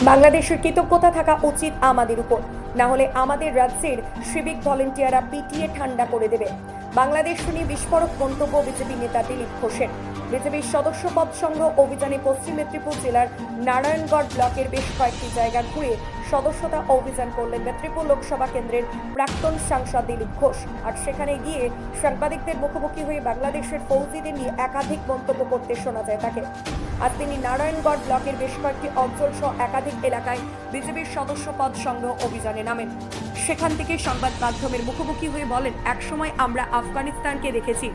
বাংলাদেশের কৃতজ্ঞতা থাকা উচিত আমাদের উপর, না হলে আমাদের রাজ্যের সিভিক ভলেন্টিয়াররা পিটিয়ে ঠান্ডা করে দেবে। বাংলাদেশ নিয়ে বিস্ফোরক মন্তব্য বিজেপি নেতা দিলীপ ঘোষের। বিজেপির সদস্য পদ সংগ্রহ অভিযানে পশ্চিম মেদিনীপুর জেলার নারায়ণগড় ব্লকের বেশ কয়েকটি জায়গা ঘুরে সদস্যতা অভিযান করলেন মেদিনীপুর লোকসভা কেন্দ্রের প্রাক্তন সাংসদ দিলীপ ঘোষ। আর সেখানে গিয়ে সাংবাদিকদের মুখোমুখি হয়ে বাংলাদেশের ফৌজিদের নিয়ে একাধিক মন্তব্য করতে শোনা যায় তাকে। আজ তিনি নারায়ণগড় ব্লকের বেশ কয়েকটি অঞ্চল সহ একাধিক এলাকায় বিজেপির সদস্য পদ সংগ্রহ অভিযানে নামেন। সেখান থেকে সংবাদ মাধ্যমের মুখোমুখি হয়ে বলেন, একসময় আমরা আফগানিস্তানকে দেখেছি,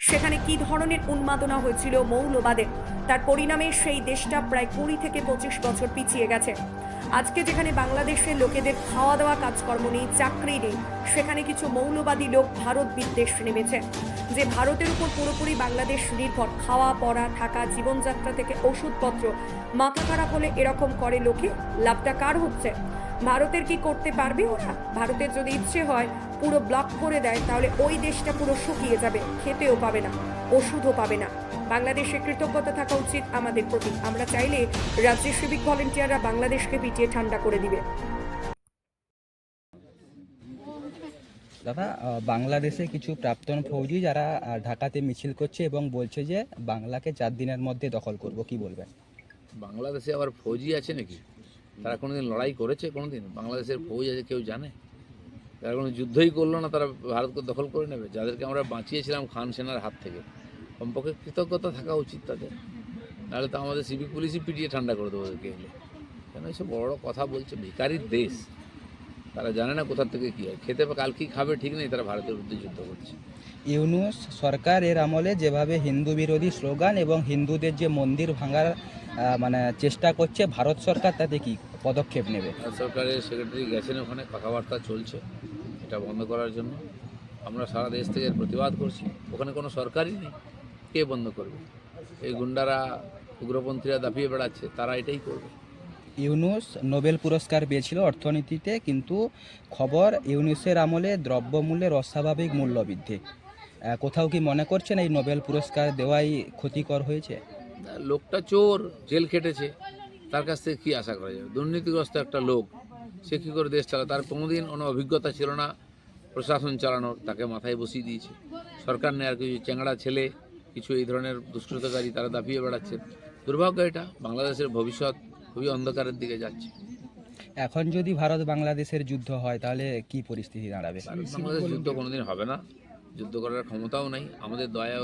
সেখানে কি ধরনের উন্মাদনা হয়েছিল মৌলবাদের, তার পরিণামে সেই দেশটা প্রায় 20 থেকে 25 বছর পিছিয়ে গেছে। আজকে যেখানে বাংলাদেশের লোকেদের খাওয়া দাওয়া কাজকর্ম নেই, চাকরি নেই, সেখানে কিছু মৌলবাদী লোক ভারত বিদ্বেষ নেমেছে, যে ভারতের উপর পুরোপুরি বাংলাদেশ নির্ভর। খাওয়া পড়া থাকা জীবনযাত্রা থেকে ওষুধপত্র, মাথা খারাপ হলে এরকম করে লোকে, লাভটা কার হচ্ছে? ভারতের কি করতে পারবে ওরা? ভারতের যদি ইচ্ছে হয় পুরো ব্লক করে দেয়, তাহলে ওই দেশটা পুরো শুকিয়ে যাবে, খেতেও পাবে না, ওষুধও পাবে না। বাংলাদেশের কৃতজ্ঞতা থাকা উচিত আমাদের প্রতি। আমরা চাইলে রাজ্যের সিভিক ভলেন্টিয়াররা বাংলাদেশকে পিটিয়ে ঠান্ডা করে দিবে। দাদা, বাংলাদেশে কিছু প্রাক্তন ফৌজি যারা ঢাকাতে মিছিল করছে এবং বলছে যে বাংলাকে 4 দিনের মধ্যে দখল করব, কি বলবেন? বাংলাদেশে আবার ফৌজি আছে নাকি? তারা কোনোদিন লড়াই করেছে? কোনোদিন বাংলাদেশের ফৌজ আছে কেউ জানে? তারা কোনো যুদ্ধই করলো না, তারা ভারতকে দখল করে নেবে? যাদেরকে আমরা বাঁচিয়েছিলাম খান সেনার হাত থেকে, কমপক্ষে কৃতজ্ঞতা থাকা উচিত তাদের। নাহলে তো আমাদের সিভিক পুলিশই পিটিয়ে ঠান্ডা করে দেবো ওদেরকে এলে। কেন এইসব বড় বড় কথা বলছে? ভিখারির দেশ, তারা জানে না কোথা থেকে কী হয়, খেতে বা কাল কী খাবে ঠিক নেই, তারা ভারতের বিরুদ্ধে যুদ্ধ করছে। ইউনূস সরকার এর আমলে যেভাবে হিন্দু বিরোধী স্লোগান এবং হিন্দুদের যে মন্দির ভাঙার চেষ্টা করছে, ভারত সরকার তাতে কি পদক্ষেপ নেবে? ভারত সরকারের সেক্রেটারি গেছেন, ওখানে কথাবার্তা চলছে এটা বন্ধ করার জন্য। আমরা সারা দেশ থেকে এর প্রতিবাদ করছি। ওখানে কোনো সরকারই নেই, কে বন্ধ করবে? এই গুন্ডারা, উগ্রপন্থীরা দাপিয়ে বেড়াচ্ছে, তারা এটাই করবে। ইউনূস নোবেল পুরস্কার পেয়েছিল অর্থনীতিতে, কিন্তু খবর ইউনূসের আমলে দ্রব্যমূল্যের অস্বাভাবিক মূল্যবৃদ্ধি। কোথাও কি মনে করছেন এই নোবেল পুরস্কার দেওয়াই ক্ষতিকর হয়েছে? লোকটা চোর, জেল খেটেছে, তার কাছ থেকে কী আশা করা যাবে? দুর্নীতিগ্রস্ত একটা লোক, সে কী করে দেশ চালায়? তার কোনোদিন কোনো অভিজ্ঞতা ছিল না প্রশাসন চালানোর, তাকে মাথায় বসিয়ে দিয়েছে সরকার। নেই আর কিছু চ্যাংড়া ছেলে, কিছু এই ধরনের দুষ্কৃতকারী, তারা দাপিয়ে বেড়াচ্ছে। দুর্ভাগ্য এটা, বাংলাদেশের ভবিষ্যৎ খুবই অন্ধকারের দিকে যাচ্ছে। এখন যদি ভারত বাংলাদেশের যুদ্ধ হয় তাহলে কি পরিস্থিতি দাঁড়াবে? ভারত বাংলাদেশ যুদ্ধ কোনোদিন হবে না, যুদ্ধ করার ক্ষমতাও নাই। আমাদের দয়া